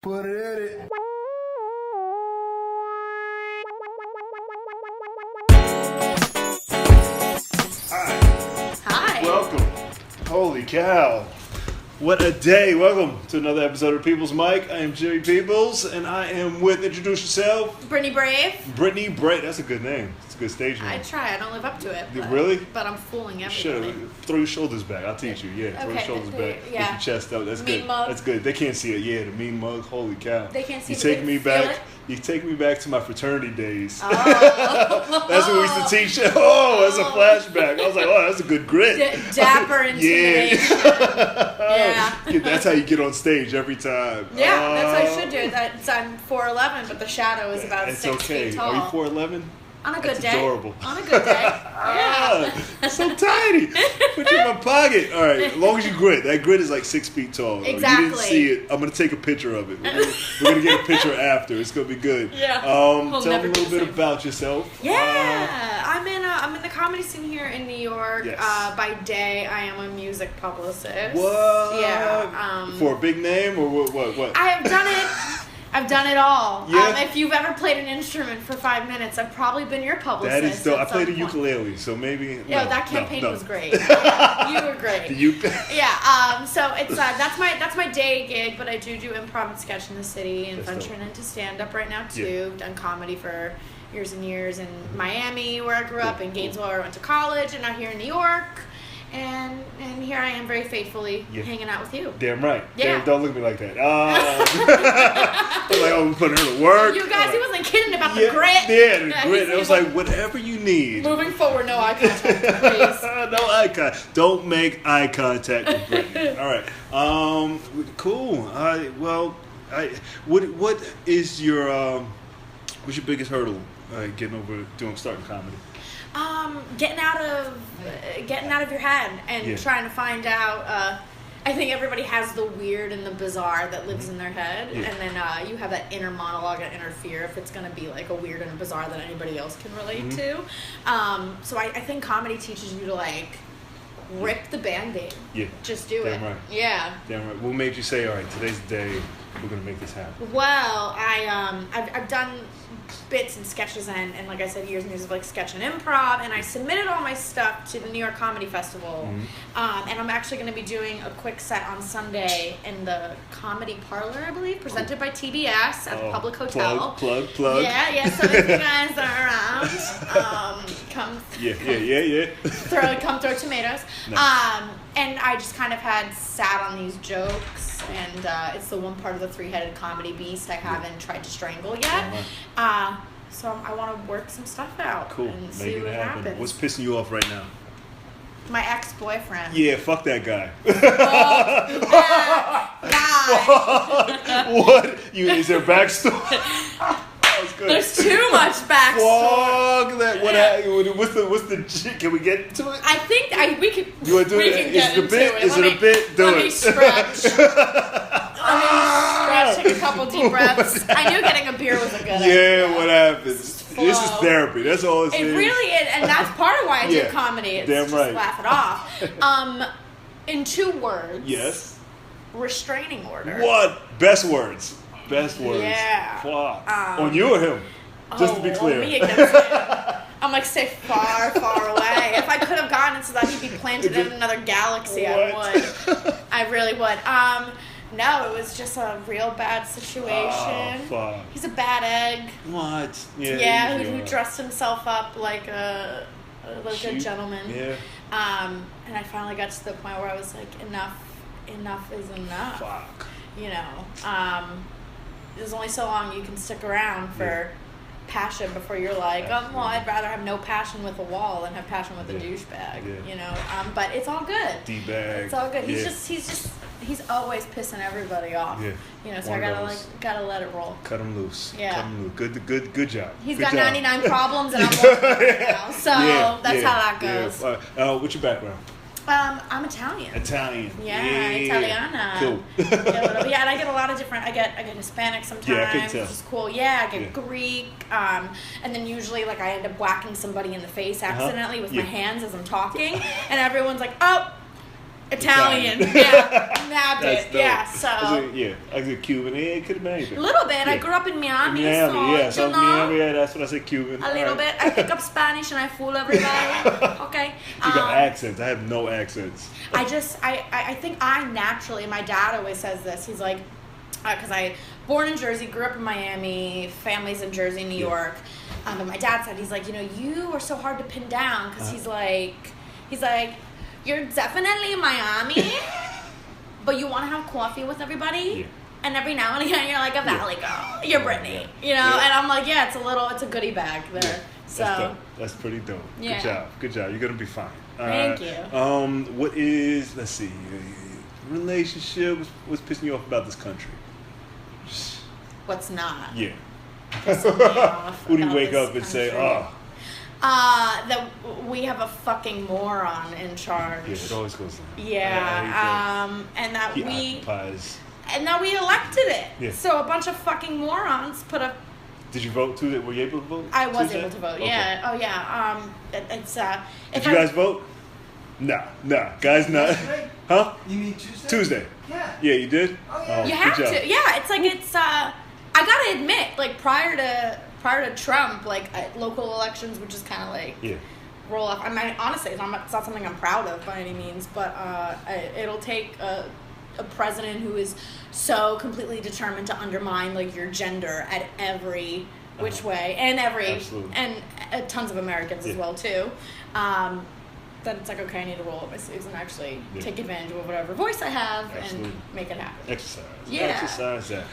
Put it in it. Hi. Welcome. Holy cow. What a day. Welcome to another episode of People's Mic. I am Jimmy Peoples, and I am with, introduce yourself. Brittany Brave. Brittany Brave. That's a good name. It's a good stage name. I try. I don't live up to it. But, Really? But I'm fooling Shut everybody. up. Throw your shoulders back. I'll teach you. Yeah, throw your Okay, shoulders back. yeah. Lift your chest up. That's Mean good. mug. That's good. They can't see it. Yeah, the mean mug. Holy cow. They can't see you it, take but me they feel back. it? You take me back to my fraternity days. Oh. That's what we used to teach. Oh, that's a flashback. I was like, oh, that's a good grit. Dapper intimidation. Yeah. That's how you get on stage every time. Yeah, that's what I should do. I'm 4'11", but the shadow is about It's 6 okay. feet tall. Are you 4'11"? On a good That's day. adorable. On a good day. Yeah. So tiny. Put you in my pocket. All right, as long as you grit. That grit is like 6 feet tall. Exactly. You didn't see it. I'm going to take a picture of it. We're gonna get a picture after. It's going to be good. Yeah. Tell me a never be little the bit same. about yourself. Yeah, I'm in the comedy scene here in New York. Yes. By day, I am a music publicist. What? Yeah. For a big name or what? I have done it. I've done it all. Yeah. If you've ever played an instrument for 5 minutes, I've probably been your publicist. That is dope. I at played some a point. ukulele, so maybe. Yeah, no, that campaign no. was great. Yeah, you were great. Yeah. So it's that's my day gig, but I do improv and sketch in the city, and That's venturing into stand up right now too. Yeah. I've done comedy for years and years in Miami, where I grew up, in Gainesville, where I went to college, and now here in New York. And here I am very faithfully hanging out with you. Damn right. Yeah. Damn, don't look at me like that. I'm like, oh, we're putting her to work. You guys, he wasn't kidding about the Yeah, grit. Yeah, the grit. he's It was like, whatever you need. Moving forward, no eye contact, please. No eye contact. Don't make eye contact with Brittany. All right. Cool. What is your what's your biggest hurdle getting over starting comedy? Getting out of your head and trying to find out. I think everybody has the weird and the bizarre that lives in their head, and then you have that inner monologue and inner fear if it's going to be like a weird and a bizarre that anybody else can relate to. So I think comedy teaches you to like rip the Band-Aid. Yeah. Just do Damn it. Right. Yeah. Damn right. What made you say, all right, today's the day we're gonna make this happen? Well, I've done bits and sketches and like I said, years and years of like sketch and improv, and I submitted all my stuff to the New York Comedy Festival, and I'm actually going to be doing a quick set on Sunday in the Comedy Parlor, I believe, presented by TBS at the Public Hotel. Plug. Yeah. So if you guys are around, come. Yeah. Come throw tomatoes. Nice. And I just kind of had sat on these jokes, and it's the one part of the three-headed comedy beast I haven't tried to strangle yet. So I want to work some stuff out. Cool. And Make see it what happen. happens. What's pissing you off right now? My ex-boyfriend. Yeah, fuck that guy. Guy. What? Is there a backstory? Good. There's too much backstory. Fuck that. What happened? What's the can we get to it? I think we could. You want to do we it? Can Is get it a into bit? It. Is it a bit? Do let it. Me stretch. Let me stretch. Take a couple deep breaths. I knew getting a beer was a good idea. Yeah, what happens? This is therapy. That's all it is. It really is, and that's part of why I do Yeah. comedy. It's Damn just right. laugh it off. In 2 words. Yes. Restraining order. What? Best words. Yeah. Fuck. On you or him? Just to be clear. Me against him. I'm like, stay far, far away. If I could have gotten into that, he'd be planted in another galaxy. What? I would. I really would. No, it was just a real bad situation. Oh, fuck. He's a bad egg. What? Yeah, who dressed himself up like a gentleman. Yeah. And I finally got to the point where I was like, enough is enough. Fuck. You know, there's only so long you can stick around for passion before you're like, well, I'd rather have no passion with a wall than have passion with a douchebag. Yeah. You know, but it's all good. D-bag. It's all good. He's always pissing everybody off. Yeah. You know, so I gotta let it roll. Cut him loose. Yeah. Cut him loose. Good job. He's Good got job. 99 problems and I'm one right now. So that's how that goes. Yeah. What's your background? I'm Italian. Italian. Yeah, Italiana. Cool. Yeah, and I get a lot of different. I get Hispanic sometimes, Yeah, I can tell. which is cool. Yeah, I get Greek. And then usually like I end up whacking somebody in the face accidentally with my hands as I'm talking, and everyone's like, "Oh, Italian. Yeah, nabbed it. Yeah, so. I said Cuban. It could have been anything. A little bit. Yeah. I grew up in Miami. So Miami, that's what I said, Cuban. A little bit. I pick up Spanish and I fool everybody. Okay. You got accents. I have no accents. I think I naturally, my dad always says this. He's like, because I born in Jersey, grew up in Miami, families in Jersey, New York. But my dad said, he's like, you are so hard to pin down because he's like, you're definitely Miami, but you want to have coffee with everybody, and every now and again you're like a Valley girl. You're Brittany, and I'm like, it's a goodie bag there. Yeah. So that's pretty dope. Yeah. Good job. You're gonna be fine. Thank you. What is? Let's see. Relationship. What's pissing you off about this country? What's not? Yeah. Pissing me off. Who do you wake up and say, oh? That we have a fucking moron in charge. Yeah, it always goes down. Yeah, and that we elected it. Yeah. So a bunch of fucking morons put a. Did you vote Tuesday? Were you able to vote? I was able to vote. Okay. Yeah. Oh yeah. It's. Did you guys vote? Nah, guys, not. Huh? You mean Tuesday? Tuesday. Yeah. Yeah, you did. Oh yeah. You have to. Yeah, it's like it's. I gotta admit, like prior to Trump, like local elections would just kind of like roll off. I mean, honestly, it's not something I'm proud of by any means, but it'll take a president who is so completely determined to undermine like your gender at every which way, and tons of Americans as well too. Then it's like, okay, I need to roll up my sleeves and actually take advantage of whatever voice I have and make it happen. Exercise that.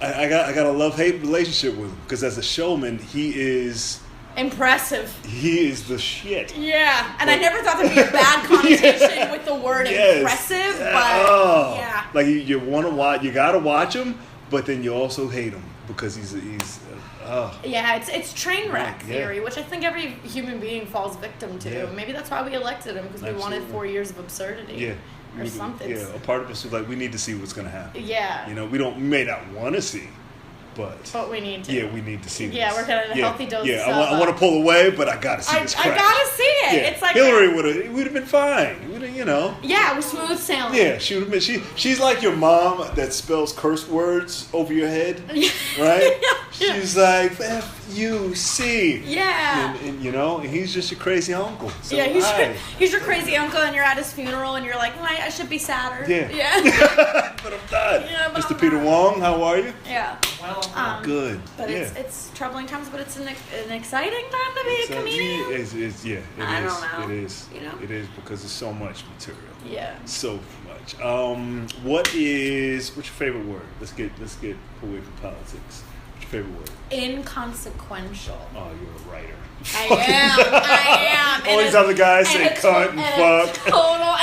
I got a love-hate relationship with him because as a showman, he is impressive. He is the shit. Yeah, and I never thought there'd be a bad connotation with the word impressive, but like you want to watch, you gotta watch him, but then you also hate him because he's. It's train wreck theory, which I think every human being falls victim to. Yeah. Maybe that's why we elected him, because we wanted 4 years of absurdity. Yeah. Or something. Yeah, a part of us was like, we need to see what's going to happen. Yeah. We may not want to see, but we need to. Yeah, we need to see this. Yeah, we're getting a healthy dose. Yeah, I want to pull away, but I got to see this crash. I got to see it. Yeah. It's like Hillary would have been fine. Yeah, we're smooth sailing. Yeah, she would have been. She's like your mom that spells curse words over your head, right? She's like F-U-C. Yeah. And he's just your crazy uncle. So he's your crazy uncle, and you're at his funeral, and you're like, I should be sadder. Yeah. But I'm not. Yeah, but Mr. Peter Wong, how are you? Yeah. Well, good. But it's troubling times, but it's an exciting time to be a comedian. It is. I don't know. It is. It is because there's so much material. Yeah. So much. What's your favorite word? Let's get away from politics. What's your favorite word? Inconsequential. Oh, you're a writer. I am. All these other guys say cunt and fuck. Total.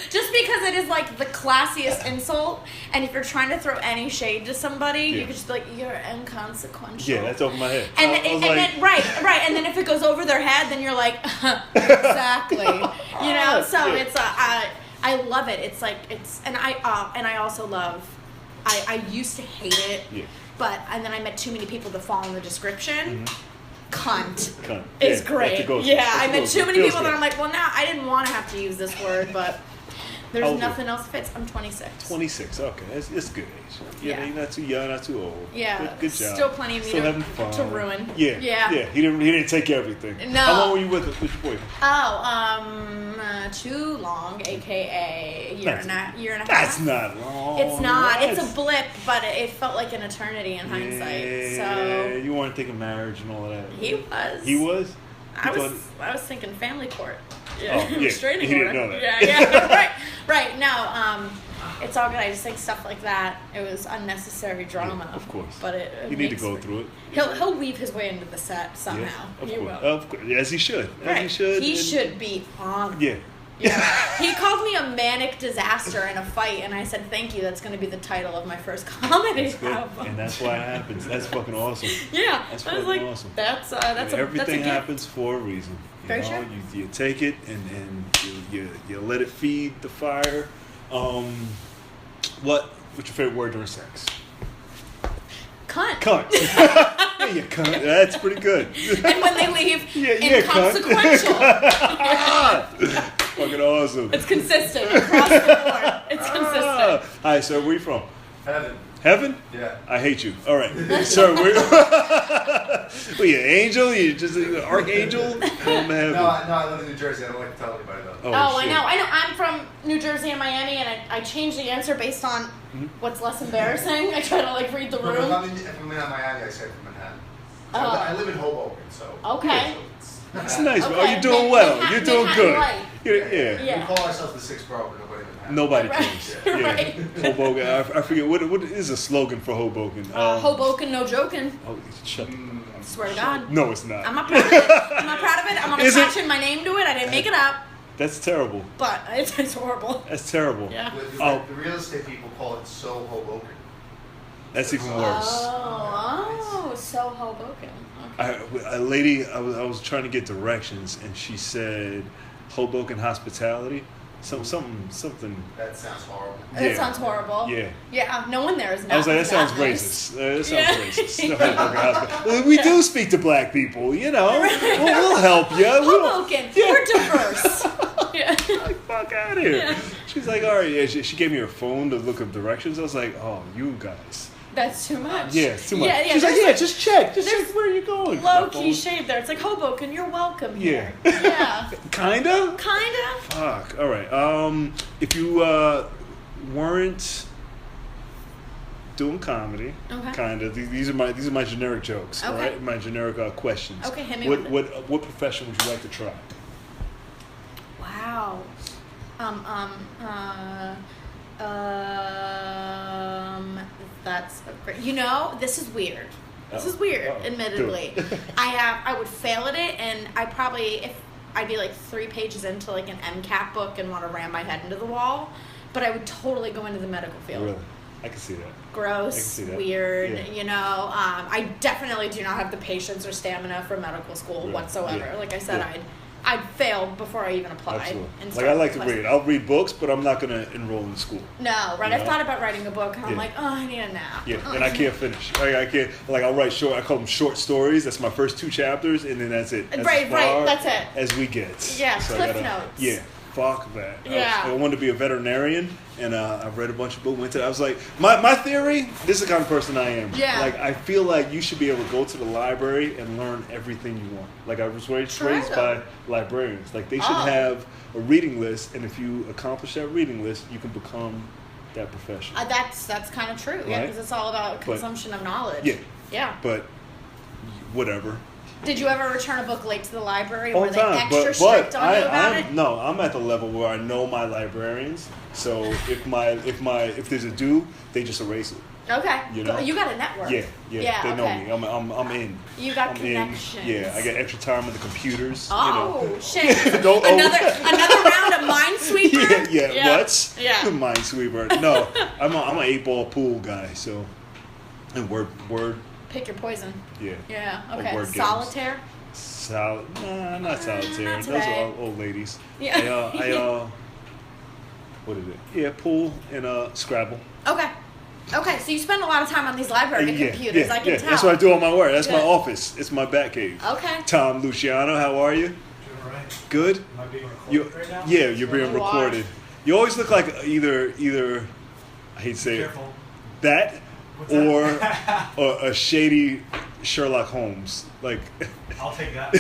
Just because it is like the classiest insult, and if you're trying to throw any shade to somebody, you could just be like, you're inconsequential. Yeah, that's over my head. And then right. And then if it goes over their head, then you're like, exactly. So it's I love it. It's like and I also love. I used to hate it. Yeah. And then I met too many people that fall in the description. Mm-hmm. Cunt is great. I met too many people that I'm like, well, now I didn't want to have to use this word, but there's nothing else fits. I'm 26. 26, okay. It's good age. You're not too young, not too old. Yeah. Good job. Still plenty of me to ruin. Yeah. He didn't take everything. No. How long were you with your boyfriend? Too long, aka a year and a half. That's not long. It's not. It's a blip, but it felt like an eternity in hindsight. So you weren't thinking marriage and all of that. He was. He was? I was thinking family court. Yeah. Restraining order. He didn't know that. Yeah. Right. No. It's all good. I just think stuff like that. It was unnecessary drama. Yeah, of course. But you need to go through it. He'll weave his way into the set somehow. Yeah, He will. Of course. As he should. Right. He should be on. Yeah. He called me a manic disaster in a fight, and I said, thank you, that's going to be the title of my first comedy album. And that's why it happens. That's fucking awesome. Yeah. That's fucking awesome. That's everything happens for a reason. Very true. You take it and you let it feed the fire. What's your favorite word during sex? Cunt. Yeah, you cunt. That's pretty good. And when they leave, inconsequential. Fucking awesome. It's consistent across the board. It's consistent. Hi, sir. Where you from? Heaven. Heaven? Yeah. I hate you. All right. Sir, where you an angel? You just an archangel? From heaven. No, I live in New Jersey. I don't like to tell anybody though. Oh, I know. I'm from New Jersey and Miami, and I change the answer based on what's less embarrassing. I try to like read the room. If I'm in Miami, I say from Manhattan. I live in Hoboken, so. Okay. That's nice. Okay. Oh, you're doing well. You're doing Manhattan good. right. Yeah. We call ourselves the sixth borough, but Nobody nobody in Manhattan. cares. Right. Yeah. Right. Hoboken. I forget what is a slogan for Hoboken. Hoboken, no joking. Oh, shut. Swear to God. No, it's not. I'm not proud of it. I'm not attaching my name to it. I didn't make it up. That's terrible. But it's horrible. That's terrible. Yeah. The real estate people call it So Hoboken. That's even worse. So Hoboken. Okay. A lady, I was trying to get directions, and she said Hoboken hospitality. Something. That sounds horrible. That sounds horrible. Yeah. Yeah, no one there is not. I was like, that sounds nice. racist. That sounds racist. The Hoboken hospitality. We do speak to black people, you know. We'll help you. Hoboken, we're diverse. Yeah. Like, fuck out of here. Yeah. She's like, all right. Yeah, she gave me her phone to look up directions. I was like, oh, you guys. That's too much. Yeah, it's too much. Yeah, She's like, yeah, just check. Just check where you're going. Low key shade there. It's like Hoboken, you're welcome here. Yeah. Kinda? Kinda. Fuck. All right. If you weren't doing comedy, kinda. These are my generic jokes. Okay. All right, my generic questions. Okay, hit me with it. What profession would you like to try? Wow. That's great. You know, this is weird. Admittedly. I would fail at it, and I'd be like 3 pages into like an MCAT book and want to ram my head into the wall, but I would totally go into the medical field. Really? I can see that. Gross, weird, you know. I definitely do not have the patience or stamina for medical school whatsoever. Yeah. Like I said, I'd fail before I even applied. Absolutely. Like I like to read. I'll read books, but I'm not going to enroll in school. No, right. I've thought about writing a book, and I'm like, oh, I need a nap. Yeah, and I can't finish. I can't. Like I'll write short. I call them short stories. That's my first 2 chapters, and then that's it. Right. That's it. As we get. Yeah. So Cliff notes. Yeah. Fuck that. Yeah. I wanted to be a veterinarian, and I've read a bunch of books. I was like, my theory. This is the kind of person I am. Yeah. Like I feel like you should be able to go to the library and learn everything you want. Like I was raised by librarians. Like they should have a reading list, and if you accomplish that reading list, you can become that profession. That's kind of true. Yeah, because it's all about consumption of knowledge. Yeah. Yeah. But whatever. Did you ever return a book late to the library? All Were they time, extra strict on you about it? No, I'm at the level where I know my librarians. So if there's a due, they just erase it. Okay. You know? You got a network. Yeah. They know me. I'm in. You got connections. Yeah, I got extra time on the computers. Oh, shit. Another round of Minesweeper? Yeah. What? Yeah. Minesweeper. No, I'm an 8-ball pool guy. So, and word. Pick your poison. Yeah. Yeah. Okay. Word Solitaire. Nah, not solitaire. Those are all old ladies. Yeah. I what is it? Yeah, pool and Scrabble. Okay, so you spend a lot of time on these library computers, I can tell. That's what I do all my work. That's my office. It's my bat cave. Okay. Tom Luciano, how are you? Doing all right. Good? Am I being recorded right now? Yeah, you're being recorded. You always look like either I hate to say it, that or a shady Sherlock Holmes. Like I'll take that.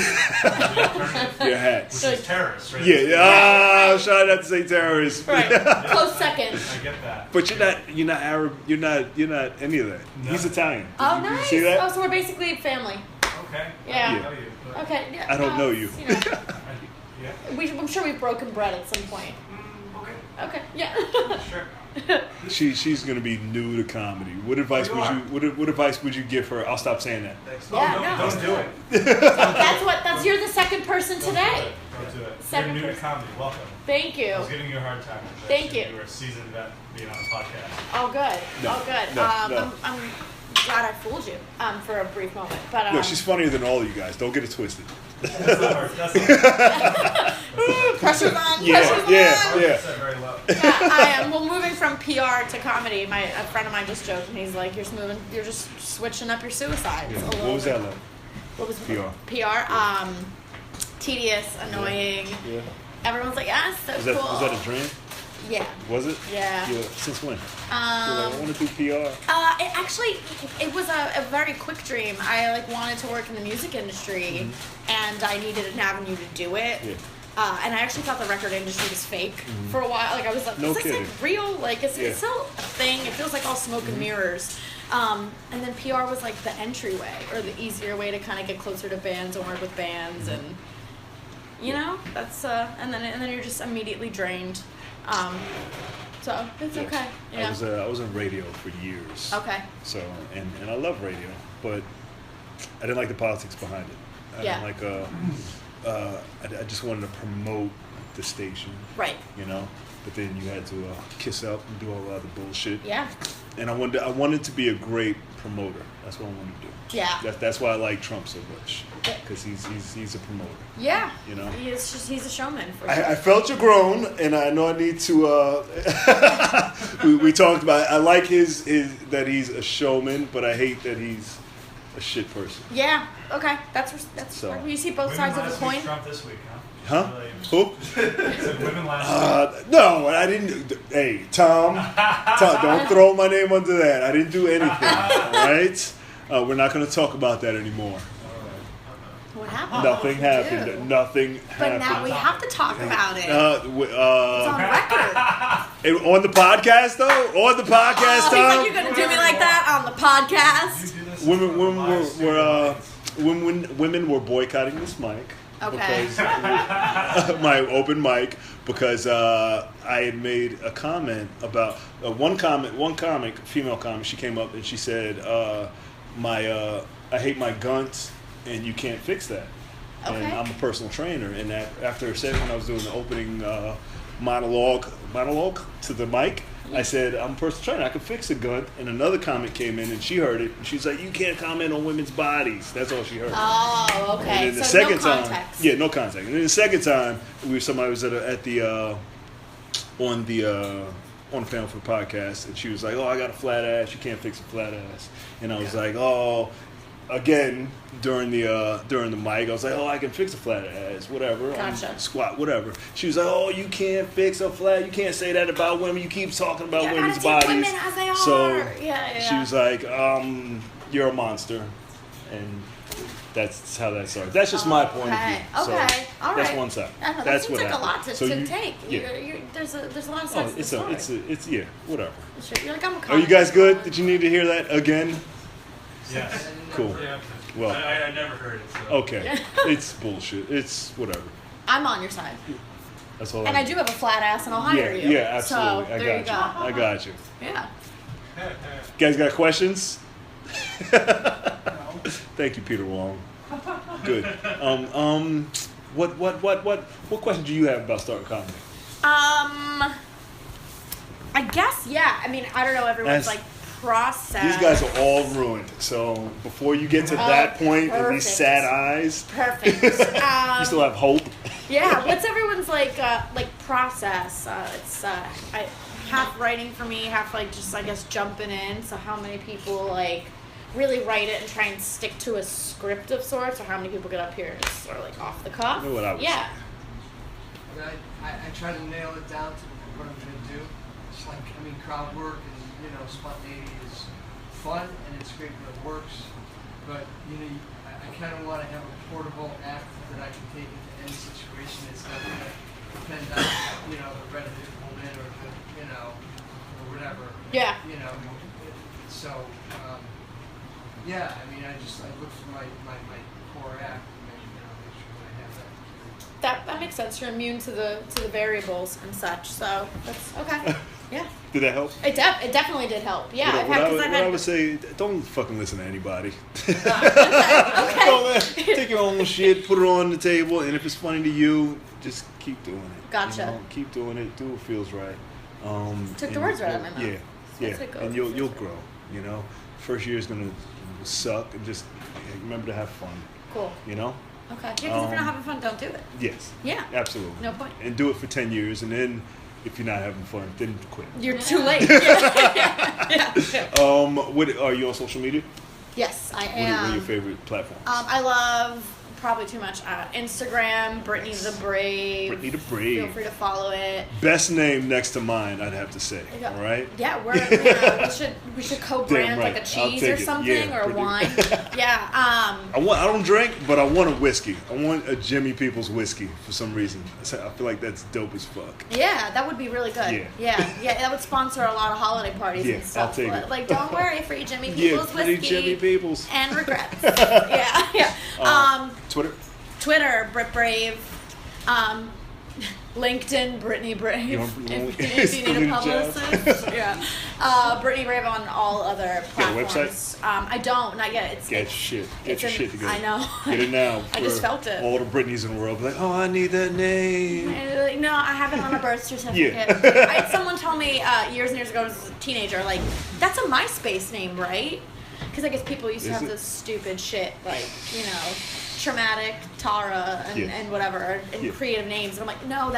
Your hats. Which is terrorist, right? Yeah. I'm trying not to say terrorist. Right. Close second. I get that. But you're not Arab. You're not any of that. No. He's Italian. Oh, Did nice. You see that? Oh, so we're basically family. Okay. Yeah. I don't know you, but Okay. Yeah. I don't know you. Yeah. I'm sure we've broken bread at some point. Okay. Okay. Yeah. Sure. She's gonna be new to comedy. What advice what advice would you give her? I'll stop saying that. Thanks. Yeah, Don't do it. You're the second person today. Don't do it. Second You're new to person. comedy. Welcome. Thank you. I was giving you a hard time. Thank you. You were a seasoned vet being on the podcast. Oh, good. No, good. no. I'm glad I fooled you for a brief moment. But No, she's funnier than all of you guys. Don't get it twisted. That's not hard. Pressure's on. Yeah. Very low. I am. Well, moving from PR to comedy, a friend of mine just joked, and he's like, "You're just switching up your suicides." Yeah. What was that like? What was PR? PR? Tedious, annoying. Yeah. everyone's like, "Ah, so cool." Was that a dream? Yeah. Was it? Yeah. Since when? I want to do PR. It was a very quick dream. I like wanted to work in the music industry, and I needed an avenue to do it. Yeah. And I actually thought the record industry was fake for a while. Like I was like, No is this kidding. like real? Like it's still a thing. It feels like all smoke and mirrors. And then PR was like the entryway or the easier way to kind of get closer to bands and work with bands, and you know that's and then you're just immediately drained. So it's okay. Yeah. I was in radio for years. Okay. So and I love radio, but I didn't like the politics behind it. I didn't like I just wanted to promote the station. Right. You know, but then you had to kiss up and do all the other bullshit. Yeah. And I wanted to be a great promoter. That's what I wanted to do. Yeah. That's why I like Trump so much, because he's a promoter. Yeah. You know. He's a showman for sure. I felt you grown, and I know I need to. We talked about it. I like his that he's a showman, but I hate that he's a shit person. Yeah. Okay. That's So. you see both sides of the coin. Trump this week, huh? Huh? Really? Who? So women last No, I didn't. Hey, Tom, don't throw my name under that. I didn't do anything. All right? We're not going to talk about that anymore. What happened? Nothing happened. Dude. Nothing But happened. now we have to talk about it. It's It's on record. on the podcast, though? On the podcast, Oh, Tom? he's like, you're gonna do me like that on the podcast? Women were boycotting this mic. Okay. Because my open mic, because I had made a comment about one comic, female comic. She came up and she said, "I hate my gunt, and you can't fix that." Okay. And I'm a personal trainer, and that after a second, when I was doing the opening monologue to the mic, I said, "I'm a personal trainer. I can fix a gunt." And another comic came in and she heard it. And she's like, "You can't comment on women's bodies." That's all she heard. Oh, okay. And then the So second no time, context. yeah, no context. And then the second time, somebody was on the panel for the podcast, and she was like, "Oh, I got a flat ass. You can't fix a flat ass." And I was like, "Oh." Again, during the mic, I was like, "Oh, I can fix a flat ass, whatever, Gotcha. squat, whatever." She was like, "Oh, you can't fix a flat. You can't say that about women. You keep talking about women's gotta take bodies." women as they are. So Yeah. she was like, "You're a monster," and that's how that started. That's just my point of view. Okay. So All right. that's one side. I know, that That's seems what like a happened. lot So to you- take. Yeah. There's a lot of Oh, sides to the story. it's yeah, whatever. Sure. You're like, I'm a Are you comic. guys good? Did you need to hear that again? Yes. Cool. Yeah. Well. I never heard it. So. Okay. Yeah. It's bullshit. It's whatever. I'm on your side. That's all. And I do have a flat ass, and I'll hire you. Yeah, absolutely. So, I there got you. I got you. Yeah. Guys got questions? Thank you, Peter Wong. Good. What question do you have about starting comedy? I guess, yeah. I mean, I don't know. Everyone's That's- like process. These guys are all ruined. So before you get to that point and these perfect. sad eyes, Perfect. you still have hope. Yeah. What's everyone's like process? It's half writing for me, half like just I guess jumping in. So how many people like really write it and try and stick to a script of sorts, or how many people get up here and just sort of like off the cuff? You know what I would Yeah. I try to nail it down to what I'm going to do. It's like, I mean, crowd work and, spontaneity is fun and it's great when it works. But, I kind of want to have a portable act that I can take into any situation. It's not going to depend on, the resident woman or, or whatever. Yeah. So, yeah, I mean, I look for my core act and make sure that I have that. That makes sense. You're immune to the variables and such. So that's okay. Yeah. Did that help? It definitely did help. Yeah. I would say, don't fucking listen to anybody. Okay. Take your own shit, put it on the table, and if it's funny to you, just keep doing it. Gotcha. Keep doing it. Do what feels right. Took the words right out of my mouth. Yeah, yeah. That's it, And you'll grow. First year is gonna suck, and just remember to have fun. Cool. You know. Okay. Yeah, because if you're not having fun, don't do it. Yes. Yeah. Absolutely. No point. And do it for 10 years, and then if you're not having fun, then quit. You're too late. Yeah. What are you on social media? Yes, I What am. are your favorite platforms? I love probably too much. Instagram, Brittany the Brave. Brittany the Brave. Feel free to follow it. Best name next to mine, I'd have to say. All right. Yeah, we should co-brand right. like a cheese or something or a Brittany. wine. Yeah. I don't drink, but I want a whiskey. I want a Jimmy Peoples whiskey for some reason. I feel like that's dope as fuck. Yeah, that would be really good. Yeah. That would sponsor a lot of holiday parties and stuff. I'll take it. Like, don't worry, free Jimmy Peoples whiskey. Jimmy Peoples. And regrets. Yeah. Twitter, Brit Brave. LinkedIn, Brittany Brave. If you need a publicist. Brittany Brave on all other platforms. Got a website? I don't, not yet. Get your shit together. I know. Get it now. I just felt it. All the Britneys in the world be like, oh, I need that name. No, I have it on a birth certificate. Someone told me years and years ago as a teenager, like, that's a MySpace name, right? Because I guess people used to have this stupid shit, like, traumatic, Tara, and whatever, and creative names. And I'm like, no,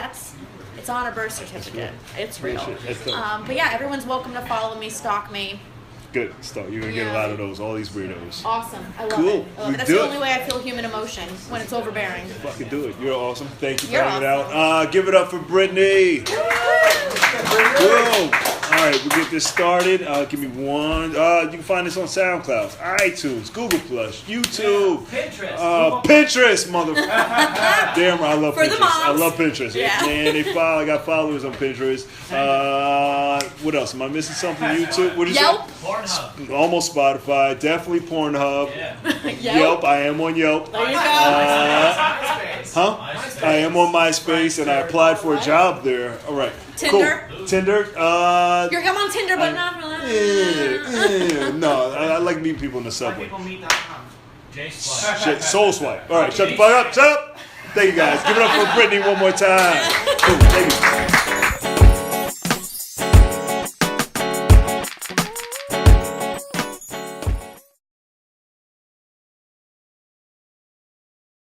it's on a birth certificate. It's real. But yeah, everyone's welcome to follow me, stalk me. Good stuff. You're going to get a lot of those, all these weirdos. Awesome. I love it. That's the only way I feel human emotion, when it's overbearing. Fucking do it. You're awesome. Thank you for hanging out. Give it up for Brittany. Whoa. All right, we'll get this started. Give me one. You can find this on SoundCloud, iTunes, Google+, YouTube. Pinterest, motherfucker. Damn, I love Pinterest. I love Pinterest. Yeah. Man, I got followers on Pinterest. What else? Am I missing something? YouTube? What is Yelp. Pornhub. Almost Spotify. Definitely Pornhub. Yeah. Yelp. I am on Yelp. There you go. I am on MySpace, and I applied for a job there. All right. Tinder. Cool. Tinder. I'm on Tinder, but not really. No, I like meeting people in the subway. Peoplemeet.com. Shit, Soul Swipe. All right, shut the fuck up. Shut up. Thank you guys. Give it up for Brittany one more time. Cool. Thank you.